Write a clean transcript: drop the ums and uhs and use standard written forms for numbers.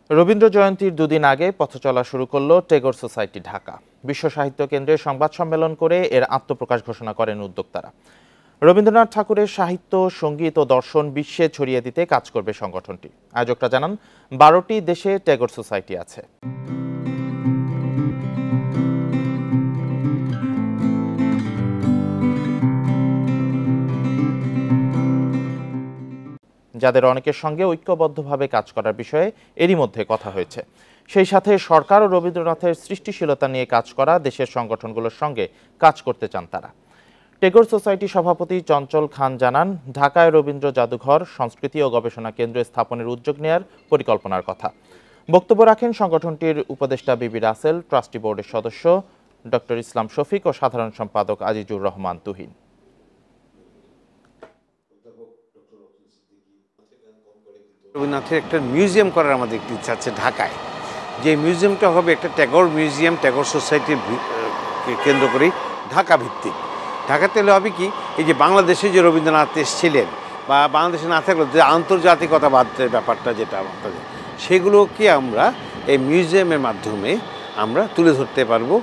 রবীন্দ্র জয়ন্তীর দুদিন আগে পথ চলা শুরু করল টেগোর সোসাইটি ঢাকা। বিশ্ব সাহিত্য কেন্দ্রে সংবাদ সম্মেলন করে এর আত্মপ্রকাশ ঘোষণা করেন উদ্যোক্তারা। রবীন্দ্রনাথ ঠাকুরের সাহিত্য, সঙ্গীত ও দর্শন বিশ্বে ছড়িয়ে দিতে কাজ করবে সংগঠনটি। আয়োজকরা জানান 12টি দেশে টেগোর সোসাইটি আছে। যাদের অনেকের সঙ্গে ঐক্যবদ্ধভাবে কাজ করার বিষয়ে এরই মধ্যে কথা হয়েছে। সেই সাথে সরকার ও রবীন্দ্রনাথের সৃষ্টিশীলতা নিয়ে কাজ করা দেশের সংগঠনগুলোর সঙ্গে কাজ করতে চান তারা। টেগোর সোসাইটি সভাপতি চঞ্চল খান জানান, ঢাকায় রবীন্দ্র জাদুঘর, সংস্কৃতি ও গবেষণা কেন্দ্র স্থাপনের উদ্যোগ নেয়ার পরিকল্পনার কথা। বক্তব্য রাখেন সংগঠনটির উপদেষ্টা বিবি রাসেল, ট্রাস্টি বোর্ডের সদস্য ডক্টর ইসলাম শফিক ও সাধারণ সম্পাদক আজিজুর রহমান তুহিন। রবীন্দ্রনাথের একটা মিউজিয়াম করার আমাদের একটি ইচ্ছা আছে ঢাকায়। যে মিউজিয়ামটা হবে একটা ট্যাগর মিউজিয়াম, ট্যাগর সোসাইটির কেন্দ্র করেই ঢাকা ভিত্তিক। ঢাকাতে হলে হবে কি, এই যে বাংলাদেশে যে রবীন্দ্রনাথ এসেছিলেন বা বাংলাদেশে না থাকলেও যে আন্তর্জাতিকতাবাদের ব্যাপারটা যেটা আমাদের, সেগুলোকে আমরা এই মিউজিয়ামের মাধ্যমে আমরা তুলে ধরতে পারবো।